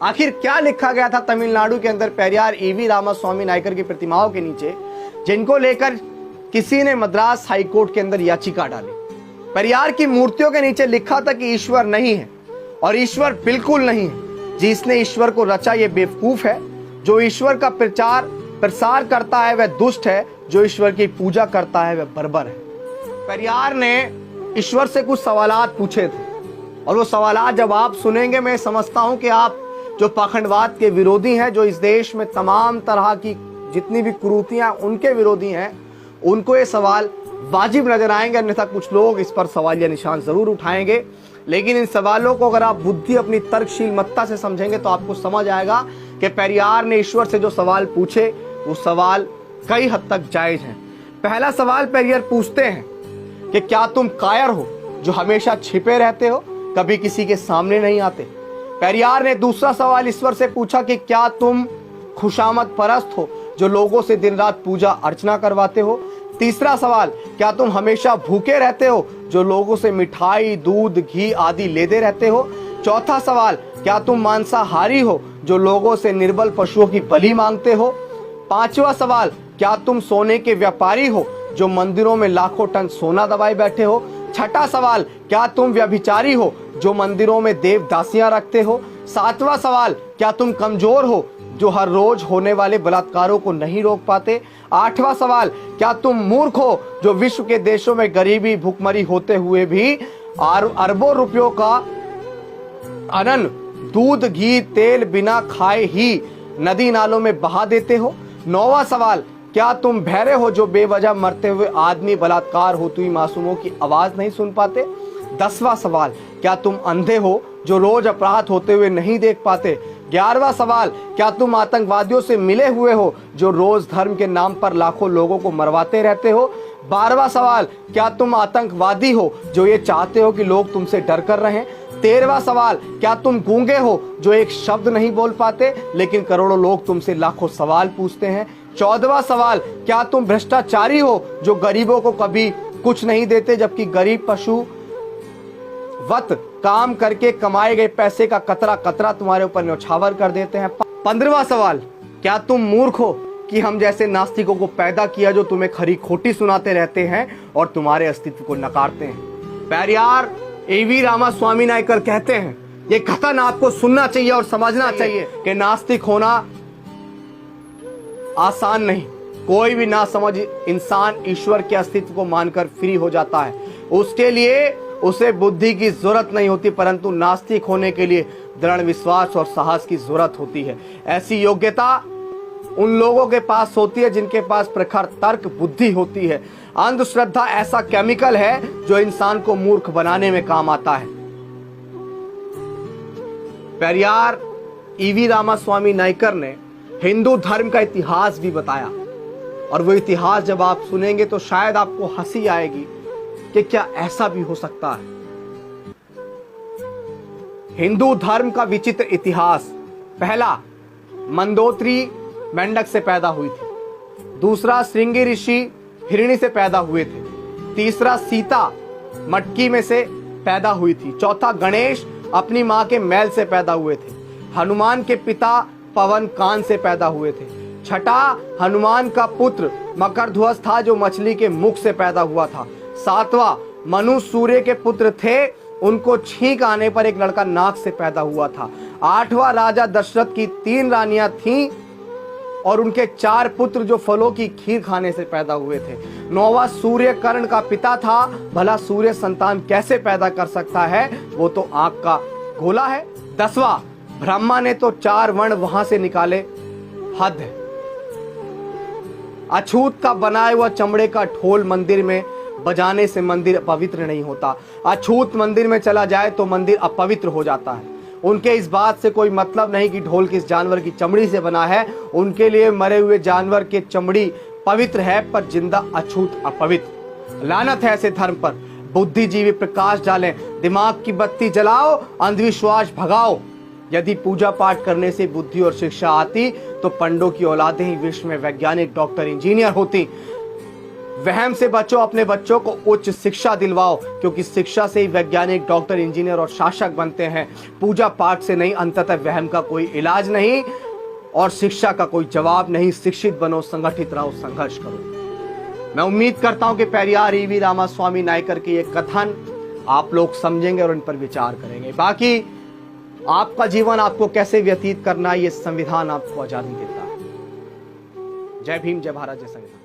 आखिर क्या लिखा गया था तमिलनाडु के अंदर पेरियार ईवी रामास्वामी नायकर की प्रतिमाओं के नीचे, जिनको लेकर किसी ने मद्रास हाईकोर्ट के अंदर याचिका डाली। पेरियार की मूर्तियों के नीचे लिखा था कि ईश्वर नहीं है, और ईश्वर बिल्कुल नहीं है। जिसने ईश्वर को रचा ये बेवकूफ है। जो ईश्वर का प्रसार करता है वह दुष्ट है, जो ईश्वर की पूजा करता है वह बर्बर है। पेरियार ने ईश्वर से कुछ सवालात पूछे थे, और वो सवालात जब आप सुनेंगे, मैं समझता हूं कि आप जो पाखंडवाद के विरोधी हैं, जो इस देश में तमाम तरह की जितनी भी कुरीतियां उनके विरोधी हैं, उनको ये सवाल वाजिब नजर आएंगे। अन्यथा कुछ लोग इस पर सवालिया निशान जरूर उठाएंगे, लेकिन इन सवालों को अगर आप बुद्धि अपनी तर्कशील मत्ता से समझेंगे तो आपको समझ आएगा कि पेरियार ने ईश्वर से जो सवाल पूछे वो सवाल कई हद तक जायज हैं। पहला सवाल पेरियार पूछते हैं कि क्या तुम कायर हो जो हमेशा छिपे रहते हो, कभी किसी के सामने नहीं आते। पेरियार ने दूसरा सवाल ईश्वर से पूछा कि क्या तुम खुशामद परस्त हो जो लोगों से दिन रात पूजा अर्चना करवाते हो। तीसरा सवाल, क्या तुम हमेशा भूखे रहते हो जो लोगों से मिठाई, दूध, घी आदि लेते रहते हो। चौथा सवाल, क्या तुम मांसाहारी हो जो लोगों से निर्बल पशुओं की बलि मांगते हो। पांचवा सवाल, क्या तुम सोने के व्यापारी हो जो मंदिरों में लाखों टन सोना दबाए बैठे हो। छठा सवाल, क्या तुम व्यभिचारी हो जो मंदिरों में देव दासियां रखते हो। सातवां सवाल, क्या तुम कमजोर हो जो हर रोज होने वाले बलात्कारों को नहीं रोक पाते। आठवां सवाल, क्या तुम मूर्ख हो जो विश्व के देशों में गरीबी भूखमरी होते हुए भी अरबों रुपयों का अनन दूध, घी, तेल बिना खाए ही नदी नालों में बहा देते हो। नौवां सवाल, क्या तुम बहरे हो जो बेवजह मरते हुए आदमी, बलात्कार होती हुई मासूमों की आवाज नहीं सुन पाते। 10वां सवाल, क्या तुम अंधे हो जो रोज अपराध होते हुए नहीं देख पाते। 11वां सवाल, क्या तुम आतंकवादियों से मिले हुए हो जो रोज धर्म के नाम पर लाखों लोगों को मरवाते रहते हो। 12वां सवाल, क्या तुम आतंकवादी हो जो ये चाहते हो कि लोग तुमसे डर कर रहें। 13वां सवाल, क्या तुम गूंगे हो जो एक शब्द नहीं बोल पाते लेकिन करोड़ों लोग तुमसे लाखों सवाल पूछते हैं। 14वां सवाल, क्या तुम भ्रष्टाचारी हो जो गरीबों को कभी कुछ नहीं देते जबकि गरीब पशु वत काम करके कमाए गए पैसे का कतरा कतरा तुम्हारे ऊपर न्यौछावर कर देते हैं। 15वां सवाल, क्या तुम मूर्ख हो कि हम जैसे नास्तिकों को पैदा किया जो तुम्हें खरी खोटी सुनाते रहते हैं और तुम्हारे अस्तित्व को नकारते हैं। पेरियार ईवी रामास्वामी नायकर कहते हैं, ये कथन आपको सुनना चाहिए और समझना चाहिए कि नास्तिक होना आसान नहीं। कोई भी नासमझ इंसान ईश्वर के अस्तित्व को मानकर फ्री हो जाता है। उसके लिए उसे बुद्धि की जरूरत नहीं होती, परंतु नास्तिक होने के लिए दृढ़ विश्वास और साहस की जरूरत होती है। ऐसी योग्यता उन लोगों के पास होती है जिनके पास प्रखर तर्क बुद्धि होती है। अंधश्रद्धा ऐसा केमिकल है जो इंसान को मूर्ख बनाने में काम आता है। पेरियार ईवी रामास्वामी नायकर ने हिंदू धर्म का इतिहास भी बताया, और वो इतिहास जब आप सुनेंगे तो शायद आपको हंसी आएगी कि क्या ऐसा भी हो सकता है। हिंदू धर्म का विचित्र इतिहास। पहला, मंदोत्री मेंढक से पैदा हुई थी। दूसरा, श्रृंगी ऋषि हिरणी से पैदा हुए थे। तीसरा, सीता मटकी में से पैदा हुई थी। चौथा, गणेश अपनी मां के मैल से पैदा हुए थे। हनुमान के पिता पवन कान से पैदा हुए थे। छठा, हनुमान का पुत्र मकरध्वज था जो मछली के मुख से पैदा हुआ था। सातवां, मनु सूर्य के पुत्र थे, उनको छींक आने पर एक लड़का नाक से पैदा हुआ था। आठवां, राजा दशरथ की 3 रानियां थीं और उनके 4 पुत्र जो फलों की खीर खाने से पैदा हुए थे। 9वां, सूर्य कर्ण का पिता था। भला सूर्य संतान कैसे पैदा कर सकता है, वो तो आंख का गोला है। 10वां, ब्रह्मा ने तो 4 वर्ण वहां से निकाले, हद है। अछूत का बनाया हुआ चमड़े का ढोल मंदिर में बजाने से मंदिर पवित्र नहीं होता। अछूत मंदिर में चला जाए तो मंदिर अपवित्र हो जाता है। उनके इस बात से कोई मतलब नहीं कि ढोल किस जानवर की चमड़ी से बना है। उनके लिए मरे हुए जानवर की चमड़ी पवित्र है, पर जिंदा अछूत अपवित्र। लानत है ऐसे धर्म पर। बुद्धिजीवी प्रकाश डालें, दिमाग की बत्ती जलाओ, अंधविश्वास भगाओ। यदि पूजा पाठ करने से बुद्धि और शिक्षा आती तो पंडों की औलादें ही विश्व में वैज्ञानिक, डॉक्टर, इंजीनियर होती। वहम से बचो, अपने बच्चों को उच्च शिक्षा दिलवाओ, क्योंकि शिक्षा से ही वैज्ञानिक, डॉक्टर, इंजीनियर और शासक बनते हैं। पूजा पाठ से नहीं, अंततः वहम का कोई इलाज नहीं और शिक्षा का कोई जवाब नहीं। शिक्षित बनो, संगठित रहो, संघर्ष करो। मैं उम्मीद करता हूं कि पेरियार ईवी रामास्वामी नायकर की ये कथन आप लोग समझेंगे और इन पर विचार करेंगे। बाकी आपका जीवन आपको कैसे व्यतीत करना है, ये संविधान आपको आजादी देता है। जय भीम, जय भारत, जय संविधान।